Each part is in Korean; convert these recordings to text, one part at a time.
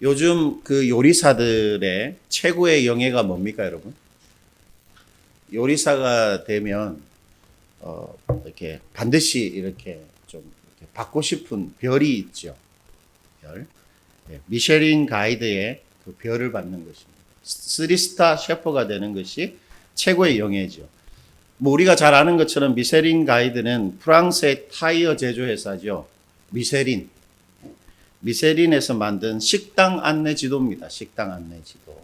요즘 그 요리사들의 최고의 영예가 뭡니까, 여러분? 요리사가 되면 이렇게 반드시 이렇게 좀 이렇게 받고 싶은 별이 있죠. 별. 네, 미쉐린 가이드의 그 별을 받는 것입니다. 3스타 셰프가 되는 것이 최고의 영예죠. 뭐 우리가 잘 아는 것처럼 미쉐린 가이드는 프랑스의 타이어 제조회사죠. 미쉐린에서 만든 식당 안내 지도입니다. 식당 안내 지도.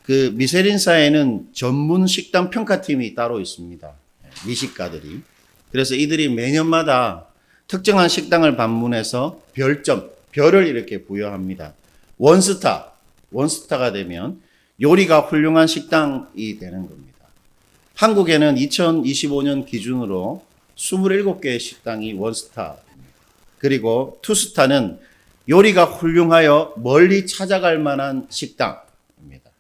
그 미쉐린사에는 전문 식당 평가팀이 따로 있습니다. 미식가들이. 그래서 이들이 매년마다 특정한 식당을 방문해서 별을 이렇게 부여합니다. 원스타가 되면 요리가 훌륭한 식당이 되는 겁니다. 한국에는 2025년 기준으로 27개의 식당이 원스타입니다. 그리고 투스타는 요리가 훌륭하여 멀리 찾아갈 만한 식당입니다.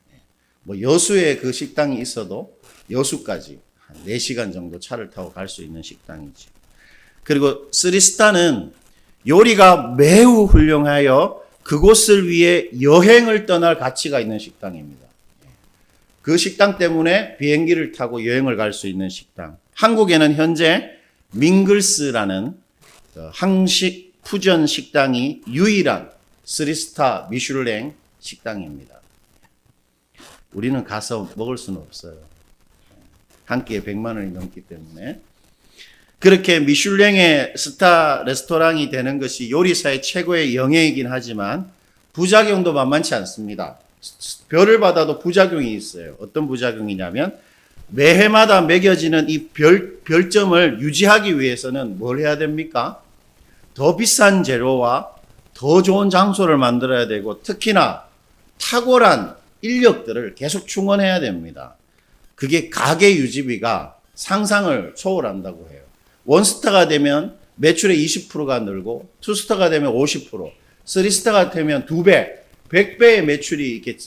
뭐 여수에 그 식당이 있어도 여수까지 한 4시간 정도 차를 타고 갈 수 있는 식당이죠. 그리고 3스타는 요리가 매우 훌륭하여 그곳을 위해 여행을 떠날 가치가 있는 식당입니다. 그 식당 때문에 비행기를 타고 여행을 갈 수 있는 식당. 한국에는 현재 밍글스라는 한식 푸전 식당이 유일한 3스타 미슐랭 식당입니다. 우리는 가서 먹을 수는 없어요. 한 끼에 100만 원이 넘기 때문에. 그렇게 미슐랭의 스타 레스토랑이 되는 것이 요리사의 최고의 영예이긴 하지만 부작용도 만만치 않습니다. 별을 받아도 부작용이 있어요. 어떤 부작용이냐면 매해마다 매겨지는 이 별점을 유지하기 위해서는 뭘 해야 됩니까? 더 비싼 재료와 더 좋은 장소를 만들어야 되고 특히나 탁월한 인력들을 계속 충원해야 됩니다. 그게 가게 유지비가 상상을 초월한다고 해요. 원스타가 되면 매출의 20%가 늘고 투스타가 되면 50%, 3스타가 되면 2배, 100배의 매출이 이렇게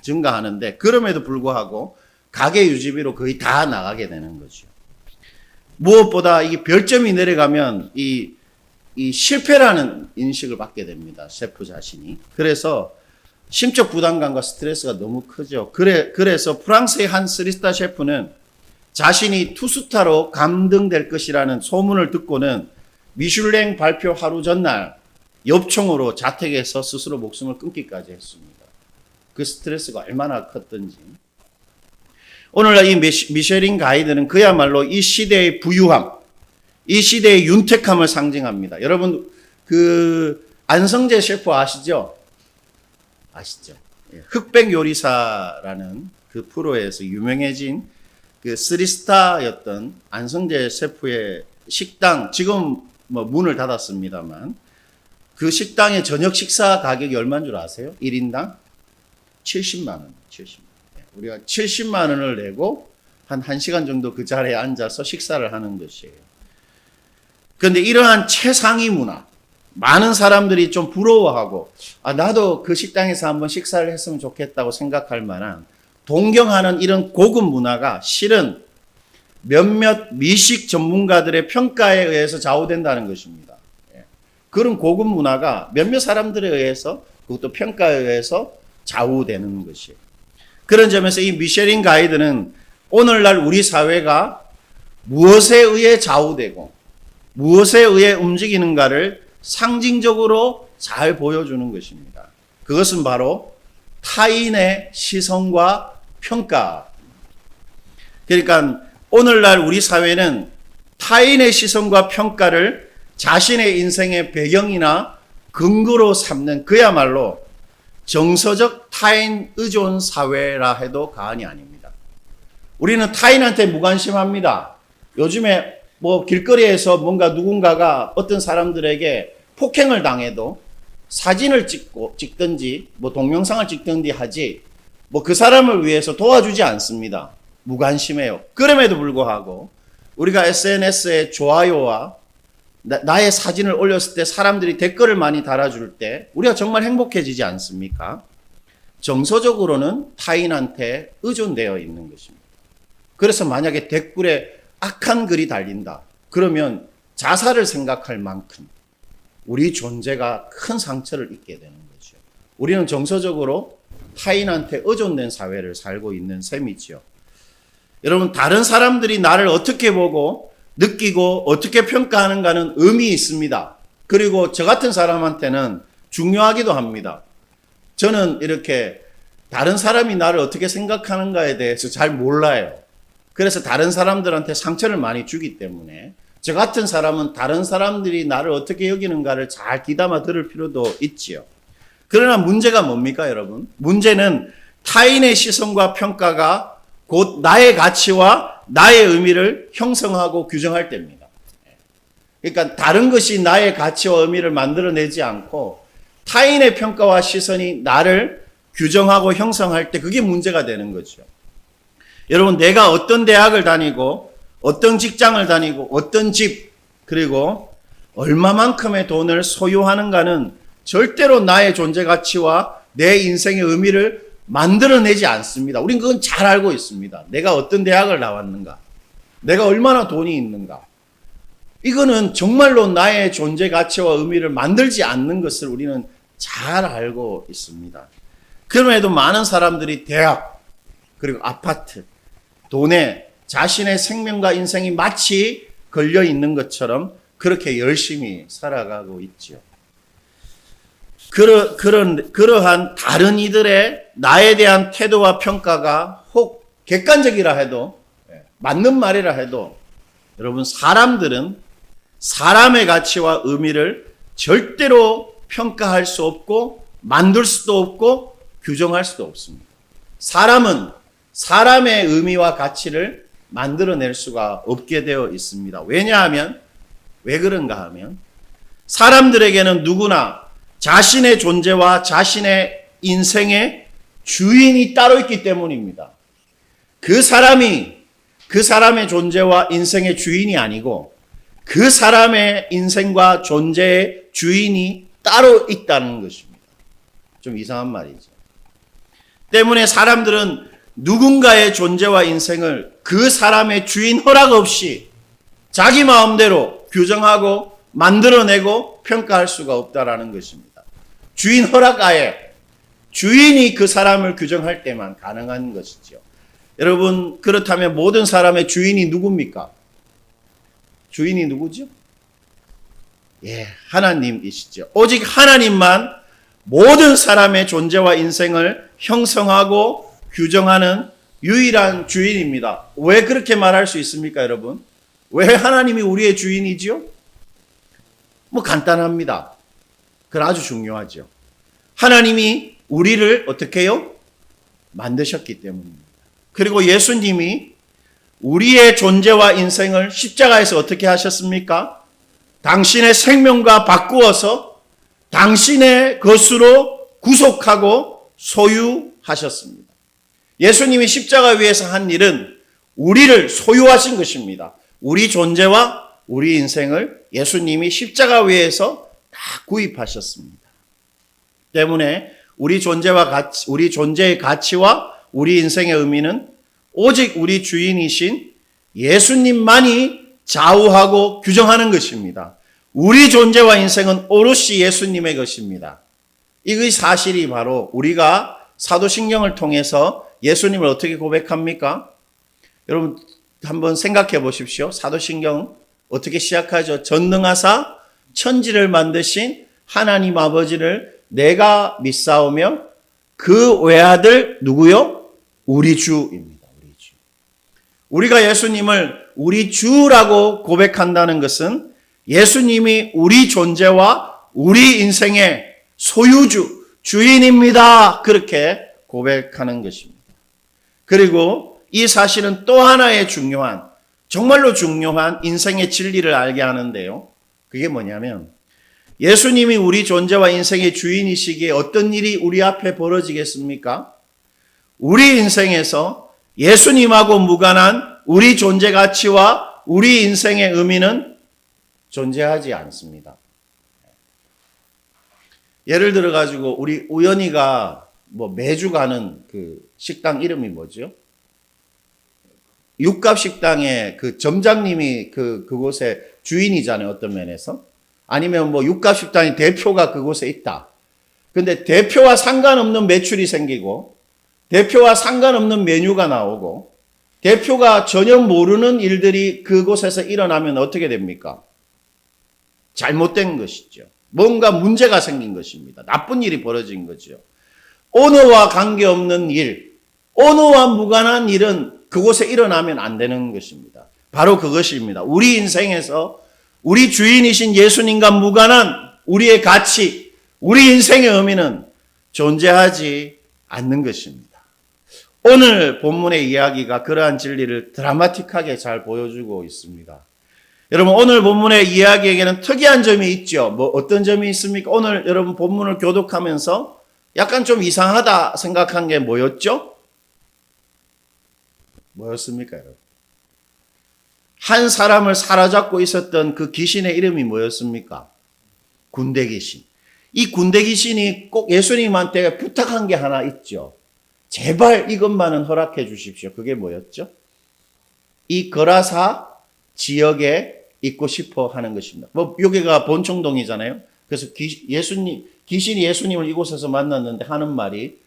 증가하는데 그럼에도 불구하고 가게 유지비로 거의 다 나가게 되는 거죠. 무엇보다 이 별점이 내려가면 이 실패라는 인식을 받게 됩니다. 셰프 자신이. 그래서 심적 부담감과 스트레스가 너무 크죠. 그래서 프랑스의 한 3스타 셰프는 자신이 투스타로 감등될 것이라는 소문을 듣고는 미슐랭 발표 하루 전날 엽총으로 자택에서 스스로 목숨을 끊기까지 했습니다. 그 스트레스가 얼마나 컸던지. 오늘날 이 미쉐린 가이드는 그야말로 이 시대의 부유함, 이 시대의 윤택함을 상징합니다. 여러분 그 안성재 셰프 아시죠? 아시죠? 흑백 요리사라는 그 프로에서 유명해진 그 3스타였던 안성재 셰프의 식당, 지금 뭐 문을 닫았습니다만 그 식당의 저녁 식사 가격이 얼마인 줄 아세요? 1인당 70만 원. 70만 원. 우리가 70만 원을 내고 한 1시간 정도 그 자리에 앉아서 식사를 하는 것이에요. 그런데 이러한 최상위 문화, 많은 사람들이 좀 부러워하고 나도 그 식당에서 한번 식사를 했으면 좋겠다고 생각할 만한 동경하는 이런 고급 문화가 실은 몇몇 미식 전문가들의 평가에 의해서 좌우된다는 것입니다. 그런 고급 문화가 몇몇 사람들에 의해서 그것도 평가에 의해서 좌우되는 것이에요. 그런 점에서 이 미쉐린 가이드는 오늘날 우리 사회가 무엇에 의해 좌우되고 무엇에 의해 움직이는가를 상징적으로 잘 보여주는 것입니다. 그것은 바로 타인의 시선과 평가. 그러니까 오늘날 우리 사회는 타인의 시선과 평가를 자신의 인생의 배경이나 근거로 삼는 그야말로 정서적 타인 의존 사회라 해도 과언이 아닙니다. 우리는 타인한테 무관심합니다. 요즘에 뭐 길거리에서 뭔가 누군가가 어떤 사람들에게 폭행을 당해도 사진을 찍든지 뭐 동영상을 찍든지 하지 뭐 그 사람을 위해서 도와주지 않습니다. 무관심해요. 그럼에도 불구하고 우리가 SNS에 좋아요와 나의 사진을 올렸을 때 사람들이 댓글을 많이 달아줄 때 우리가 정말 행복해지지 않습니까? 정서적으로는 타인한테 의존되어 있는 것입니다. 그래서 만약에 댓글에 악한 글이 달린다. 그러면 자살을 생각할 만큼 우리 존재가 큰 상처를 입게 되는 거죠. 우리는 정서적으로 타인한테 의존된 사회를 살고 있는 셈이죠. 여러분, 다른 사람들이 나를 어떻게 보고 느끼고 어떻게 평가하는가는 의미 있습니다. 그리고 저 같은 사람한테는 중요하기도 합니다. 저는 이렇게 다른 사람이 나를 어떻게 생각하는가에 대해서 잘 몰라요. 그래서 다른 사람들한테 상처를 많이 주기 때문에 저 같은 사람은 다른 사람들이 나를 어떻게 여기는가를 잘 귀담아 들을 필요도 있지요. 그러나 문제가 뭡니까, 여러분? 문제는 타인의 시선과 평가가 곧 나의 가치와 나의 의미를 형성하고 규정할 때입니다. 그러니까 다른 것이 나의 가치와 의미를 만들어내지 않고 타인의 평가와 시선이 나를 규정하고 형성할 때 그게 문제가 되는 거죠. 여러분, 내가 어떤 대학을 다니고 어떤 직장을 다니고 어떤 집 그리고 얼마만큼의 돈을 소유하는가는 절대로 나의 존재 가치와 내 인생의 의미를 만들어내지 않습니다. 우린 그건 잘 알고 있습니다. 내가 어떤 대학을 나왔는가, 내가 얼마나 돈이 있는가, 이거는 정말로 나의 존재 가치와 의미를 만들지 않는 것을 우리는 잘 알고 있습니다. 그럼에도 많은 사람들이 대학 그리고 아파트, 돈에 자신의 생명과 인생이 마치 걸려 있는 것처럼 그렇게 열심히 살아가고 있죠. 그러한 다른 이들의 나에 대한 태도와 평가가 혹 객관적이라 해도, 맞는 말이라 해도, 여러분, 사람들은 사람의 가치와 의미를 절대로 평가할 수 없고 만들 수도 없고 규정할 수도 없습니다. 사람은 사람의 의미와 가치를 만들어낼 수가 없게 되어 있습니다. 왜냐하면, 왜 그런가 하면 사람들에게는 누구나 자신의 존재와 자신의 인생의 주인이 따로 있기 때문입니다. 그 사람이 그 사람의 존재와 인생의 주인이 아니고 그 사람의 인생과 존재의 주인이 따로 있다는 것입니다. 좀 이상한 말이죠. 때문에 사람들은 누군가의 존재와 인생을 그 사람의 주인 허락 없이 자기 마음대로 규정하고 만들어내고 평가할 수가 없다라는 것입니다. 주인 허락 아예 주인이 그 사람을 규정할 때만 가능한 것이죠. 여러분, 그렇다면 모든 사람의 주인이 누굽니까? 주인이 누구죠? 하나님이시죠. 오직 하나님만 모든 사람의 존재와 인생을 형성하고 규정하는 유일한 주인입니다. 왜 그렇게 말할 수 있습니까, 여러분? 왜 하나님이 우리의 주인이지요? 간단합니다. 그건 아주 중요하죠. 하나님이 우리를 어떻게 해요? 만드셨기 때문입니다. 그리고 예수님이 우리의 존재와 인생을 십자가에서 어떻게 하셨습니까? 당신의 생명과 바꾸어서 당신의 것으로 구속하고 소유하셨습니다. 예수님이 십자가 위에서 한 일은 우리를 소유하신 것입니다. 우리 존재와 우리 인생을 예수님이 십자가 위에서 다 구입하셨습니다. 때문에 우리 존재의 가치와 우리 인생의 의미는 오직 우리 주인이신 예수님만이 좌우하고 규정하는 것입니다. 우리 존재와 인생은 오롯이 예수님의 것입니다. 이 사실이 바로 우리가 사도신경을 통해서 예수님을 어떻게 고백합니까? 여러분 한번 생각해 보십시오. 사도신경 어떻게 시작하죠? 전능하사 천지를 만드신 하나님 아버지를 내가 믿사오며 그 외아들 누구요? 우리 주입니다. 우리 주. 우리가 예수님을 우리 주라고 고백한다는 것은 예수님이 우리 존재와 우리 인생의 소유주, 주인입니다. 그렇게 고백하는 것입니다. 그리고 이 사실은 또 하나의 정말로 중요한 인생의 진리를 알게 하는데요. 그게 뭐냐면 예수님이 우리 존재와 인생의 주인이시기에 어떤 일이 우리 앞에 벌어지겠습니까? 우리 인생에서 예수님하고 무관한 우리 존재 가치와 우리 인생의 의미는 존재하지 않습니다. 예를 들어 가지고 우리 우연이가 매주 가는 그 식당 이름이 뭐죠? 육갑 식당의 그 점장님이 그곳의 주인이잖아요. 어떤 면에서. 아니면 육갑 식당의 대표가 그곳에 있다. 근데 대표와 상관없는 매출이 생기고 대표와 상관없는 메뉴가 나오고 대표가 전혀 모르는 일들이 그곳에서 일어나면 어떻게 됩니까? 잘못된 것이죠. 뭔가 문제가 생긴 것입니다. 나쁜 일이 벌어진 거죠. 오너와 관계없는 일, 오너와 무관한 일은 그곳에 일어나면 안 되는 것입니다. 바로 그것입니다. 우리 인생에서 우리 주인이신 예수님과 무관한 우리의 가치, 우리 인생의 의미는 존재하지 않는 것입니다. 오늘 본문의 이야기가 그러한 진리를 드라마틱하게 잘 보여주고 있습니다. 여러분, 오늘 본문의 이야기에게는 특이한 점이 있죠. 어떤 점이 있습니까? 오늘 여러분 본문을 교독하면서 약간 좀 이상하다 생각한 게 뭐였죠? 뭐였습니까, 여러분? 한 사람을 사로잡고 있었던 그 귀신의 이름이 뭐였습니까? 군대 귀신. 이 군대 귀신이 꼭 예수님한테 부탁한 게 하나 있죠. 제발 이것만은 허락해 주십시오. 그게 뭐였죠? 이 거라사 지역에 있고 싶어 하는 것입니다. 여기가 본청동이잖아요. 그래서 귀신이 예수님을 이곳에서 만났는데 하는 말이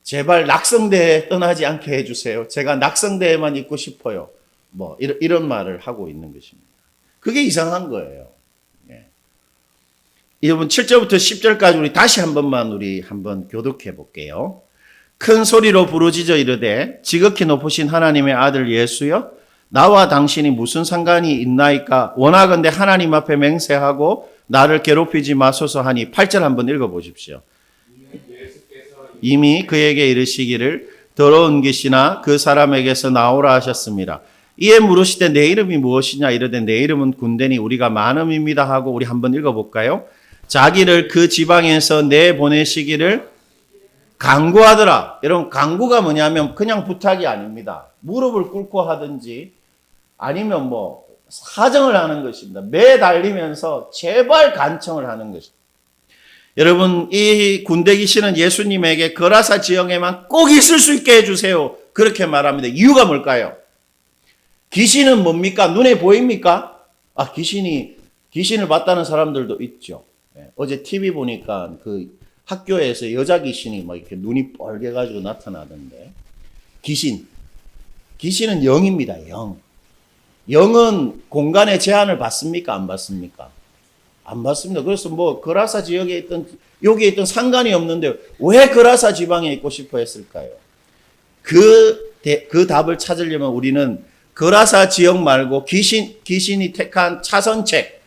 제발 낙성대에 떠나지 않게 해주세요. 제가 낙성대에만 있고 싶어요. 이런 말을 하고 있는 것입니다. 그게 이상한 거예요. 여러분 7절부터 10절까지 우리 다시 한번 교독해 볼게요. 큰 소리로 부르짖어 이르되 지극히 높으신 하나님의 아들 예수여 나와 당신이 무슨 상관이 있나이까 원하건대 하나님 앞에 맹세하고 나를 괴롭히지 마소서 하니 8절 한번 읽어보십시오. 이미 그에게 이르시기를 더러운 귀신아 그 사람에게서 나오라 하셨습니다. 이에 물으시되 내 이름이 무엇이냐 이르되 내 이름은 군대니 우리가 많음입니다 하고 우리 한번 읽어볼까요? 자기를 그 지방에서 내보내시기를 간구하더라. 여러분 간구가 뭐냐면 그냥 부탁이 아닙니다. 무릎을 꿇고 하든지 아니면 사정을 하는 것입니다. 매달리면서 제발 간청을 하는 것입니다. 여러분 이 군대 귀신은 예수님에게 거라사 지역에만 꼭 있을 수 있게 해주세요. 그렇게 말합니다. 이유가 뭘까요? 귀신은 뭡니까? 눈에 보입니까? 귀신을 봤다는 사람들도 있죠. 어제 TV 보니까 그 학교에서 여자 귀신이 이렇게 눈이 뻘개가지고 나타나던데. 귀신은 영입니다. 영은 공간의 제한을 받습니까? 안 받습니까? 안 받습니다. 그래서 거라사 지역에 여기에 있던 상관이 없는데 왜 거라사 지방에 있고 싶어 했을까요? 그 답을 찾으려면 우리는 거라사 지역 말고 귀신이 택한 차선책,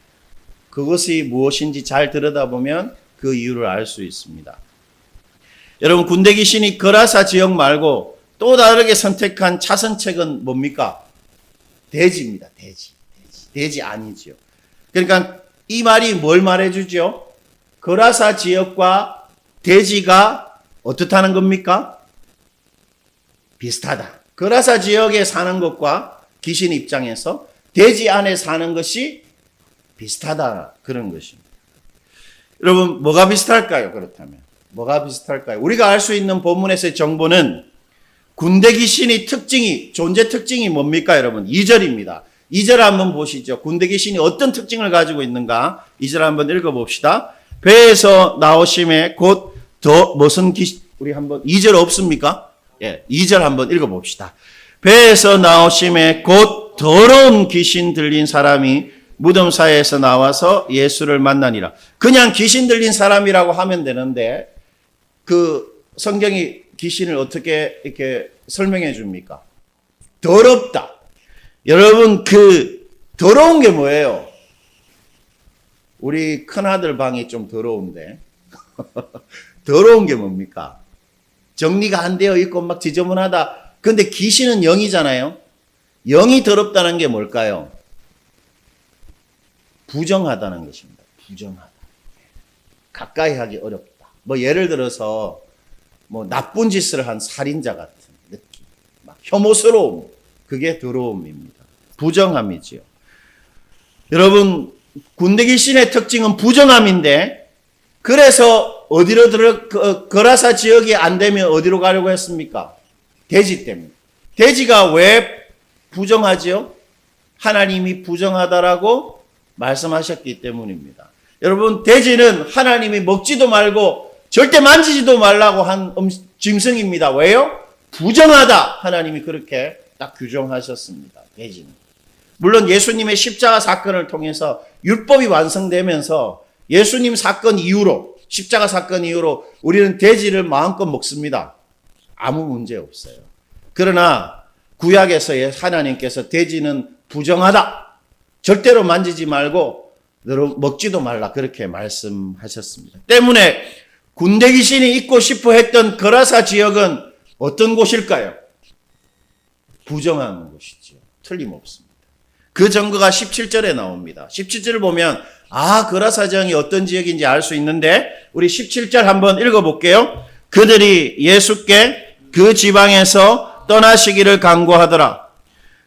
그것이 무엇인지 잘 들여다보면 그 이유를 알 수 있습니다. 여러분, 군대 귀신이 거라사 지역 말고 또 다르게 선택한 차선책은 뭡니까? 대지입니다. 대지 아니죠. 그러니까 이 말이 뭘 말해주죠? 거라사 지역과 대지가 어떻다는 겁니까? 비슷하다. 거라사 지역에 사는 것과 귀신 입장에서 대지 안에 사는 것이 비슷하다. 그런 것입니다. 여러분, 뭐가 비슷할까요? 그렇다면. 뭐가 비슷할까요? 우리가 알 수 있는 본문에서의 정보는 군대 귀신의 존재 특징이 뭡니까, 여러분? 2절입니다. 2절 한번 보시죠. 군대 귀신이 어떤 특징을 가지고 있는가? 2절 한번 읽어봅시다. 배에서 나오심에 곧 무슨 귀신, 우리 한번 2절 없습니까? 2절 한번 읽어봅시다. 배에서 나오심에 곧 더러운 귀신 들린 사람이 무덤 사이에서 나와서 예수를 만나니라. 그냥 귀신 들린 사람이라고 하면 되는데 그 성경이 귀신을 어떻게 이렇게 설명해 줍니까? 더럽다. 여러분, 그 더러운 게 뭐예요? 우리 큰아들 방이 좀 더러운데 더러운 게 뭡니까? 정리가 안 되어 있고 막 지저분하다. 근데 귀신은 영이잖아요. 영이 더럽다는 게 뭘까요? 부정하다는 것입니다. 부정하다. 가까이 하기 어렵다. 예를 들어서 나쁜 짓을 한 살인자 같은 느낌. 막 혐오스러움. 그게 더러움입니다. 부정함이지요. 여러분, 군대 귀신의 특징은 부정함인데, 그래서 거라사 지역이 안 되면 어디로 가려고 했습니까? 대지 때문에. 대지가 왜 부정하지요? 하나님이 부정하다라고 말씀하셨기 때문입니다. 여러분, 대지는 하나님이 먹지도 말고 절대 만지지도 말라고 한 짐승입니다. 왜요? 부정하다. 하나님이 그렇게 딱 규정하셨습니다. 돼지는. 물론 예수님의 십자가 사건을 통해서 율법이 완성되면서 예수님 사건 이후로, 십자가 사건 이후로 우리는 돼지를 마음껏 먹습니다. 아무 문제 없어요. 그러나 구약에서 하나님께서 돼지는 부정하다. 절대로 만지지 말고 먹지도 말라. 그렇게 말씀하셨습니다. 때문에 군대 귀신이 있고 싶어 했던 거라사 지역은 어떤 곳일까요? 부정한 곳이죠. 틀림없습니다. 그 증거가 17절에 나옵니다. 17절을 보면 거라사 지역이 어떤 지역인지 알 수 있는데 우리 17절 한번 읽어볼게요. 그들이 예수께 그 지방에서 떠나시기를 간구하더라.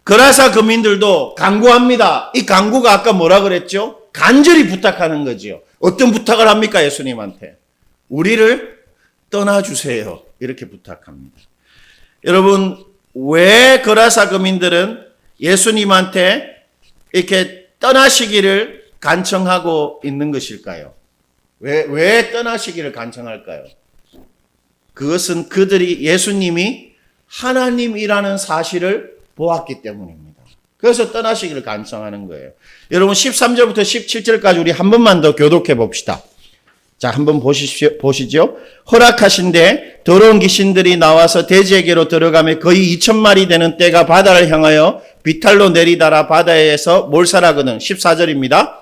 거라사 거민들도 간구합니다. 이 간구가 아까 뭐라 그랬죠? 간절히 부탁하는 거지요. 어떤 부탁을 합니까? 예수님한테. 우리를 떠나주세요. 이렇게 부탁합니다. 여러분, 왜 거라사 거민들은 예수님한테 이렇게 떠나시기를 간청하고 있는 것일까요? 왜 떠나시기를 간청할까요? 그것은 그들이 예수님이 하나님이라는 사실을 보았기 때문입니다. 그래서 떠나시기를 간청하는 거예요. 여러분 13절부터 17절까지 우리 한 번만 더 교독해 봅시다. 자, 한번 보시죠. 허락하신데 더러운 귀신들이 나와서 돼지에게로 들어가며 거의 2,000마리 되는 떼가 바다를 향하여 비탈로 내리달아 바다에서 몰살하거든. 14절입니다.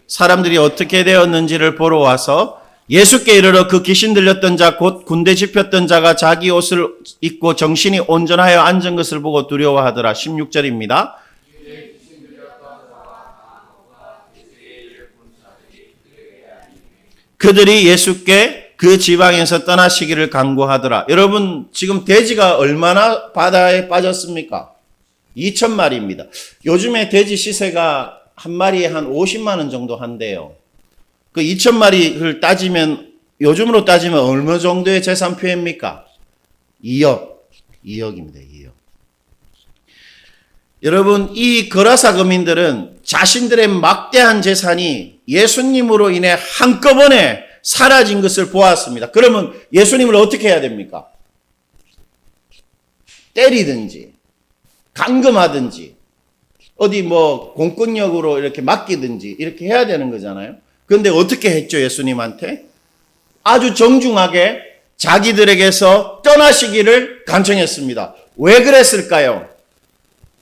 사람들이 어떻게 되었는지를 보러 와서 예수께 이르러 그 귀신 들렸던 자 곧 군대 집혔던 자가 자기 옷을 입고 정신이 온전하여 앉은 것을 보고 두려워하더라. 16절입니다. 그들이 예수께 그 지방에서 떠나시기를 간구하더라. 여러분 지금 돼지가 얼마나 바다에 빠졌습니까? 2,000마리입니다. 요즘에 돼지 시세가 한 마리에 한 50만 원 정도 한대요. 그 2,000마리를 따지면 요즘으로 따지면 어느 정도의 재산 표입니까? 2억입니다. 2억. 여러분 이 거라사 거민들은 자신들의 막대한 재산이 예수님으로 인해 한꺼번에 사라진 것을 보았습니다. 그러면 예수님을 어떻게 해야 됩니까? 때리든지 감금하든지 어디 공권력으로 이렇게 맡기든지 이렇게 해야 되는 거잖아요. 그런데 어떻게 했죠? 예수님한테 아주 정중하게 자기들에게서 떠나시기를 간청했습니다. 왜 그랬을까요?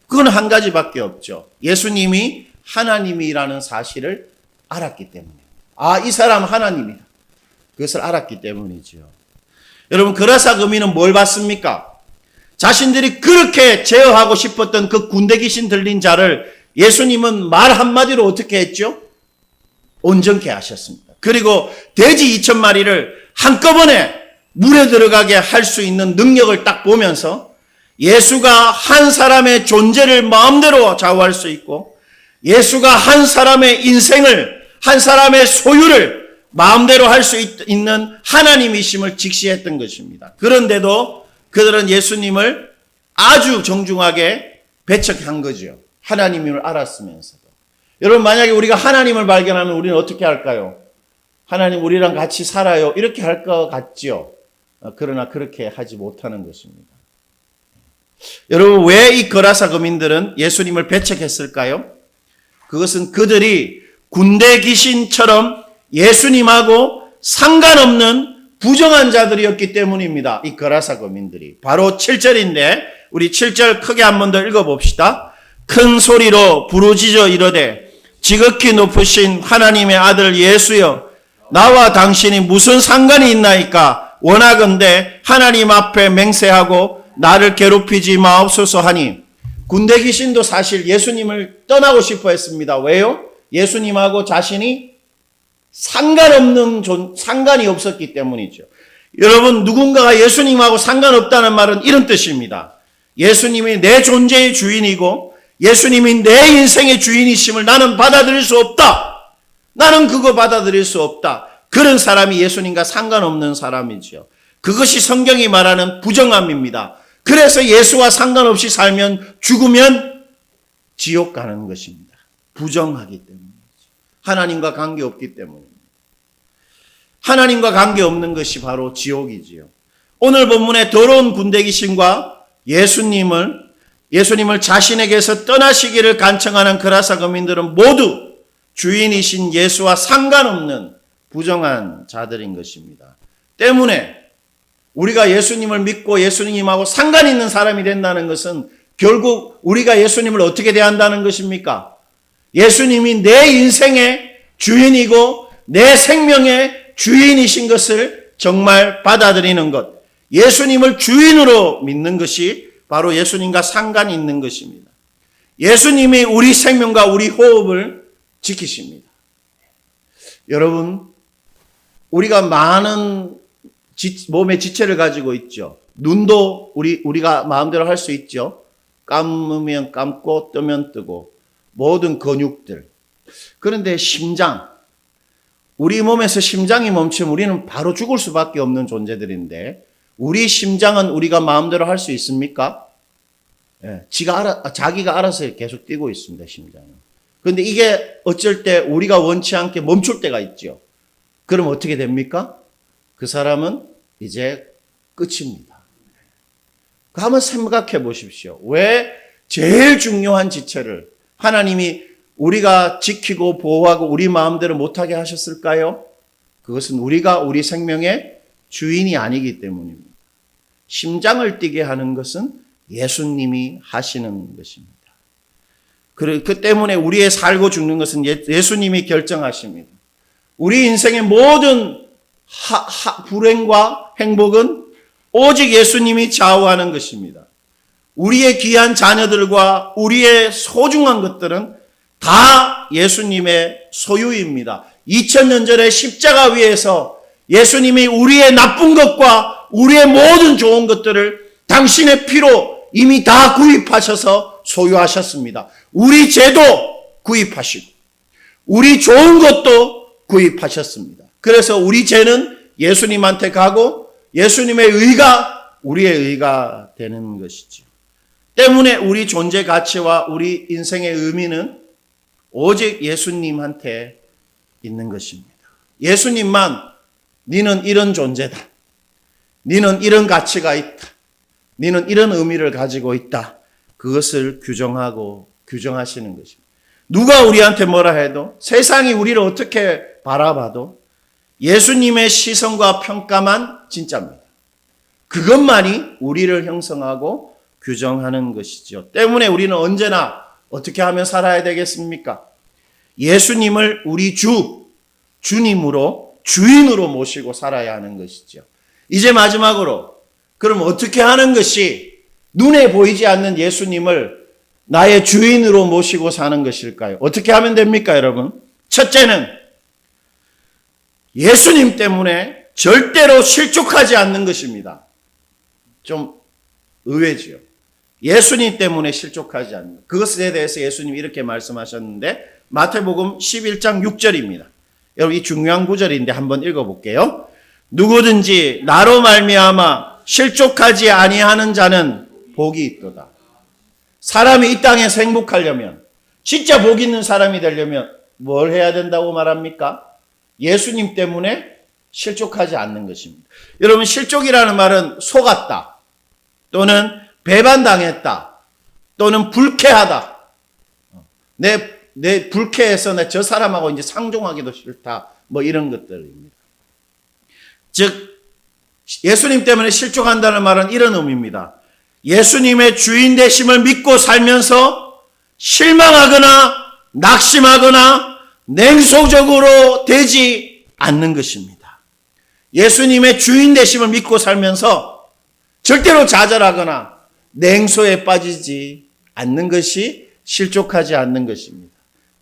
그건 한 가지밖에 없죠. 예수님이 하나님이라는 사실을 알았기 때문입니다. 이 사람 하나님이다. 그것을 알았기 때문이죠. 여러분 거라사 거민은 뭘 봤습니까? 자신들이 그렇게 제어하고 싶었던 그 군대 귀신 들린 자를 예수님은 말 한마디로 어떻게 했죠? 온전케 하셨습니다. 그리고 돼지 2,000마리를 한꺼번에 물에 들어가게 할 수 있는 능력을 딱 보면서 예수가 한 사람의 존재를 마음대로 좌우할 수 있고 예수가 한 사람의 인생을 한 사람의 소유를 마음대로 할 수 있는 하나님이심을 직시했던 것입니다. 그런데도 그들은 예수님을 아주 정중하게 배척한 거죠. 하나님임을 알았으면서도. 여러분 만약에 우리가 하나님을 발견하면 우리는 어떻게 할까요? 하나님 우리랑 같이 살아요. 이렇게 할 것 같죠. 그러나 그렇게 하지 못하는 것입니다. 여러분 왜 이 거라사 거민들은 예수님을 배척했을까요? 그것은 그들이 군대 귀신처럼 예수님하고 상관없는 부정한 자들이었기 때문입니다. 이 거라사 거민들이. 바로 7절인데 우리 7절 크게 한 번 더 읽어봅시다. 큰 소리로 부르짖어 이르되 지극히 높으신 하나님의 아들 예수여 나와 당신이 무슨 상관이 있나이까 원하건대 하나님 앞에 맹세하고 나를 괴롭히지 마옵소서 하니 군대 귀신도 사실 예수님을 떠나고 싶어 했습니다. 왜요? 예수님하고 자신이 상관이 없었기 때문이죠. 여러분 누군가가 예수님하고 상관없다는 말은 이런 뜻입니다. 예수님이 내 존재의 주인이고 예수님이 내 인생의 주인이심을 나는 받아들일 수 없다. 나는 그거 받아들일 수 없다. 그런 사람이 예수님과 상관없는 사람이죠. 그것이 성경이 말하는 부정함입니다. 그래서 예수와 상관없이 살면 죽으면 지옥 가는 것입니다. 부정하기 때문이죠. 하나님과 관계없기 때문입니다. 하나님과 관계없는 것이 바로 지옥이지요. 오늘 본문의 더러운 군대 귀신과 예수님을 자신에게서 떠나시기를 간청하는 그라사 거민들은 모두 주인이신 예수와 상관없는 부정한 자들인 것입니다. 때문에 우리가 예수님을 믿고 예수님하고 상관 있는 사람이 된다는 것은 결국 우리가 예수님을 어떻게 대한다는 것입니까? 예수님이 내 인생의 주인이고 내 생명의 주인이신 것을 정말 받아들이는 것, 예수님을 주인으로 믿는 것이 바로 예수님과 상관이 있는 것입니다. 예수님이 우리 생명과 우리 호흡을 지키십니다. 여러분, 우리가 많은 몸의 지체를 가지고 있죠. 눈도 우리가 마음대로 할 수 있죠. 감으면 감고 뜨면 뜨고 모든 근육들. 그런데 심장, 우리 몸에서 심장이 멈추면 우리는 바로 죽을 수밖에 없는 존재들인데 우리 심장은 우리가 마음대로 할 수 있습니까? 예, 자기가 알아서 계속 뛰고 있습니다, 심장은. 그런데 이게 어쩔 때 우리가 원치 않게 멈출 때가 있죠. 그럼 어떻게 됩니까? 그 사람은 이제 끝입니다. 한번 생각해 보십시오. 왜 제일 중요한 지체를 하나님이 우리가 지키고 보호하고 우리 마음대로 못하게 하셨을까요? 그것은 우리가 우리 생명의 주인이 아니기 때문입니다. 심장을 뛰게 하는 것은 예수님이 하시는 것입니다. 그 때문에 우리의 살고 죽는 것은 예수님이 결정하십니다. 우리 인생의 모든 불행과 행복은 오직 예수님이 좌우하는 것입니다. 우리의 귀한 자녀들과 우리의 소중한 것들은 다 예수님의 소유입니다. 2000년 전에 십자가 위에서 예수님이 우리의 나쁜 것과 우리의 모든 좋은 것들을 당신의 피로 이미 다 구입하셔서 소유하셨습니다. 우리 죄도 구입하시고 우리 좋은 것도 구입하셨습니다. 그래서 우리 죄는 예수님한테 가고 예수님의 의가 우리의 의가 되는 것이죠. 때문에 우리 존재 가치와 우리 인생의 의미는 오직 예수님한테 있는 것입니다. 예수님만 너는 이런 존재다. 너는 이런 가치가 있다. 너는 이런 의미를 가지고 있다. 그것을 규정하시는 것입니다. 누가 우리한테 뭐라 해도 세상이 우리를 어떻게 바라봐도 예수님의 시선과 평가만 진짜입니다. 그것만이 우리를 형성하고 규정하는 것이죠. 때문에 우리는 언제나 어떻게 하면 살아야 되겠습니까? 예수님을 우리 주님으로 주인으로 모시고 살아야 하는 것이죠. 이제 마지막으로 그럼 어떻게 하는 것이 눈에 보이지 않는 예수님을 나의 주인으로 모시고 사는 것일까요? 어떻게 하면 됩니까, 여러분? 첫째는 예수님 때문에 절대로 실족하지 않는 것입니다. 좀 의외지요. 예수님 때문에 실족하지 않는 것. 그것에 대해서 예수님이 이렇게 말씀하셨는데 마태복음 11장 6절입니다. 여러분 이 중요한 구절인데 한번 읽어볼게요. 누구든지 나로 말미암아 실족하지 아니하는 자는 복이 있도다. 사람이 이 땅에서 행복하려면 진짜 복 있는 사람이 되려면 뭘 해야 된다고 말합니까? 예수님 때문에 실족하지 않는 것입니다. 여러분 실족이라는 말은 속았다 또는 배반당했다 또는 불쾌하다. 내 불쾌해서 내 저 사람하고 이제 상종하기도 싫다. 뭐 이런 것들입니다. 즉 예수님 때문에 실족한다는 말은 이런 의미입니다. 예수님의 주인 되심을 믿고 살면서 실망하거나 낙심하거나 냉소적으로 되지 않는 것입니다. 예수님의 주인 되심을 믿고 살면서 절대로 좌절하거나 냉소에 빠지지 않는 것이 실족하지 않는 것입니다.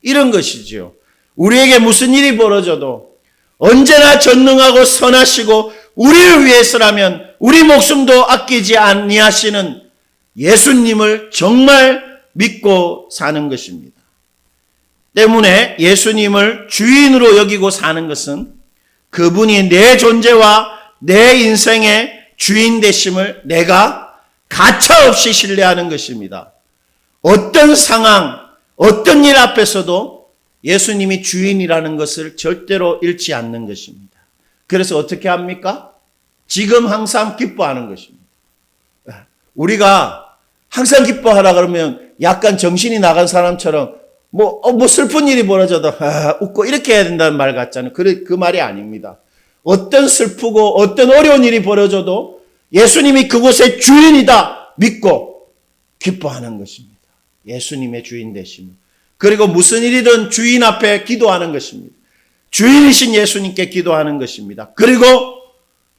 이런 것이지요. 우리에게 무슨 일이 벌어져도 언제나 전능하고 선하시고 우리를 위해서라면 우리 목숨도 아끼지 아니하시는 예수님을 정말 믿고 사는 것입니다. 때문에 예수님을 주인으로 여기고 사는 것은 그분이 내 존재와 내 인생의 주인 되심을 내가 가차없이 신뢰하는 것입니다. 어떤 상황, 어떤 일 앞에서도 예수님이 주인이라는 것을 절대로 잃지 않는 것입니다. 그래서 어떻게 합니까? 지금 항상 기뻐하는 것입니다. 우리가 항상 기뻐하라 그러면 약간 정신이 나간 사람처럼 뭐 슬픈 일이 벌어져도 웃고 이렇게 해야 된다는 말 같잖아요. 그 말이 아닙니다. 어떤 슬프고 어떤 어려운 일이 벌어져도 예수님이 그곳의 주인이다 믿고 기뻐하는 것입니다. 예수님의 주인 되심. 그리고 무슨 일이든 주인 앞에 기도하는 것입니다. 주인이신 예수님께 기도하는 것입니다. 그리고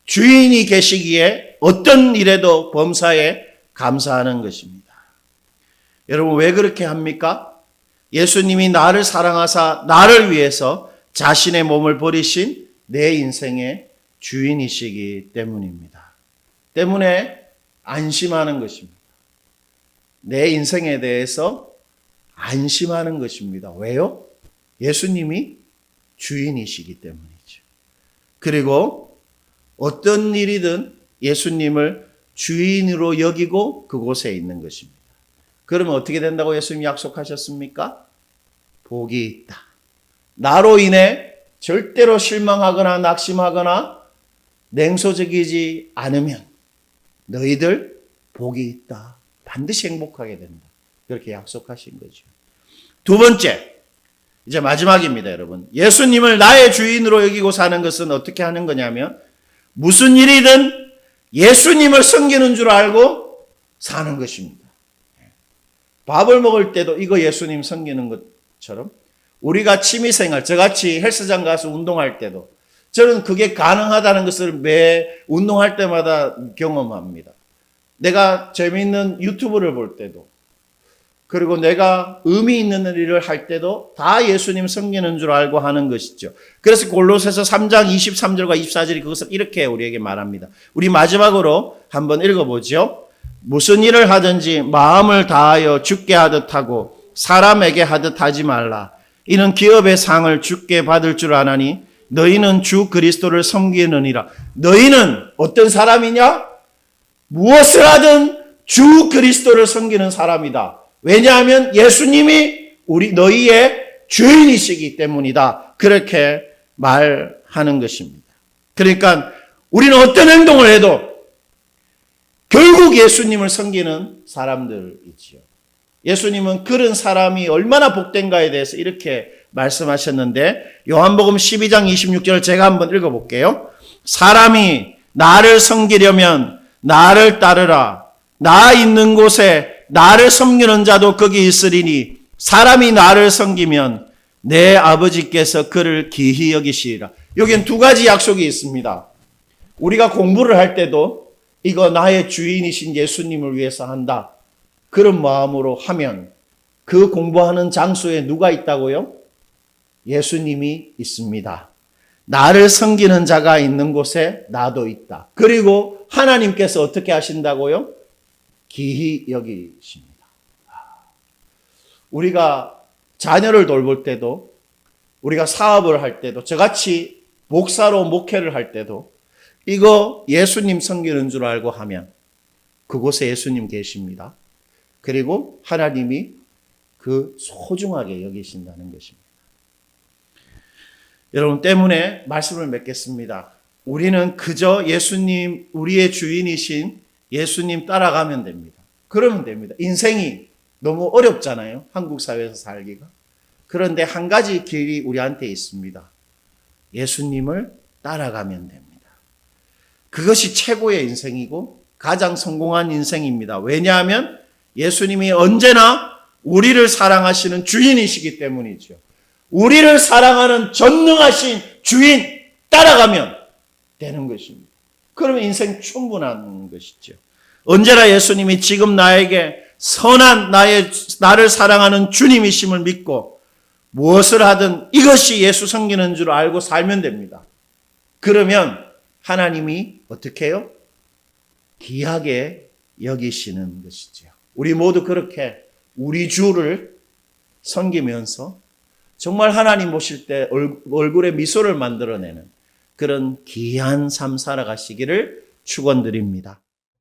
주인이 계시기에 어떤 일에도 범사에 감사하는 것입니다. 여러분 왜 그렇게 합니까? 예수님이 나를 사랑하사 나를 위해서 자신의 몸을 버리신 내 인생의 주인이시기 때문입니다. 때문에 안심하는 것입니다. 내 인생에 대해서 안심하는 것입니다. 왜요? 예수님이 주인이시기 때문이죠. 그리고 어떤 일이든 예수님을 주인으로 여기고 그곳에 있는 것입니다. 그러면 어떻게 된다고 예수님이 약속하셨습니까? 복이 있다. 나로 인해 절대로 실망하거나 낙심하거나 냉소적이지 않으면 너희들 복이 있다. 반드시 행복하게 된다. 그렇게 약속하신 거죠. 두 번째, 이제 마지막입니다, 여러분. 예수님을 나의 주인으로 여기고 사는 것은 어떻게 하는 거냐면 무슨 일이든 예수님을 섬기는 줄 알고 사는 것입니다. 밥을 먹을 때도 이거 예수님 섬기는 것처럼 우리가 취미생활, 저같이 헬스장 가서 운동할 때도 저는 그게 가능하다는 것을 매 운동할 때마다 경험합니다. 내가 재미있는 유튜브를 볼 때도 그리고 내가 의미 있는 일을 할 때도 다 예수님 섬기는 줄 알고 하는 것이죠. 그래서 골로새서 3장 23절과 24절이 그것을 이렇게 우리에게 말합니다. 우리 마지막으로 한번 읽어보죠. 무슨 일을 하든지 마음을 다하여 주께 하듯 하고 사람에게 하듯 하지 말라. 이는 기업의 상을 주께 받을 줄 아나니 너희는 주 그리스도를 섬기느니라. 너희는 어떤 사람이냐? 무엇을 하든 주 그리스도를 섬기는 사람이다. 왜냐하면 예수님이 너희의 주인이시기 때문이다. 그렇게 말하는 것입니다. 그러니까 우리는 어떤 행동을 해도 결국 예수님을 섬기는 사람들이지요. 예수님은 그런 사람이 얼마나 복된가에 대해서 이렇게 말씀하셨는데 요한복음 12장 26절을 제가 한번 읽어볼게요. 사람이 나를 섬기려면 나를 따르라. 나 있는 곳에 나를 섬기는 자도 거기 있으리니 사람이 나를 섬기면 내 아버지께서 그를 기히 여기시리라. 여기엔 두 가지 약속이 있습니다. 우리가 공부를 할 때도 이거 나의 주인이신 예수님을 위해서 한다. 그런 마음으로 하면 그 공부하는 장소에 누가 있다고요? 예수님이 있습니다. 나를 섬기는 자가 있는 곳에 나도 있다. 그리고 하나님께서 어떻게 하신다고요? 기히 여기십니다. 우리가 자녀를 돌볼 때도 우리가 사업을 할 때도 저같이 목사로 목회를 할 때도 이거 예수님 섬기는 줄 알고 하면 그곳에 예수님 계십니다. 그리고 하나님이 그 소중하게 여기신다는 것입니다. 여러분 때문에 말씀을 맺겠습니다. 우리는 그저 예수님, 우리의 주인이신 예수님 따라가면 됩니다. 그러면 됩니다. 인생이 너무 어렵잖아요. 한국 사회에서 살기가. 그런데 한 가지 길이 우리한테 있습니다. 예수님을 따라가면 됩니다. 그것이 최고의 인생이고 가장 성공한 인생입니다. 왜냐하면 예수님이 언제나 우리를 사랑하시는 주인이시기 때문이죠. 우리를 사랑하는 전능하신 주인 따라가면 되는 것입니다. 그러면 인생 충분한 것이죠. 언제나 예수님이 지금 나에게 선한 나를 사랑하는 주님이심을 믿고 무엇을 하든 이것이 예수 섬기는 줄 알고 살면 됩니다. 그러면 하나님이 어떻게 해요? 귀하게 여기시는 것이죠. 우리 모두 그렇게 우리 주를 섬기면서 정말 하나님 보실 때 얼굴에 미소를 만들어내는 그런 귀한 삶 살아가시기를 축원드립니다.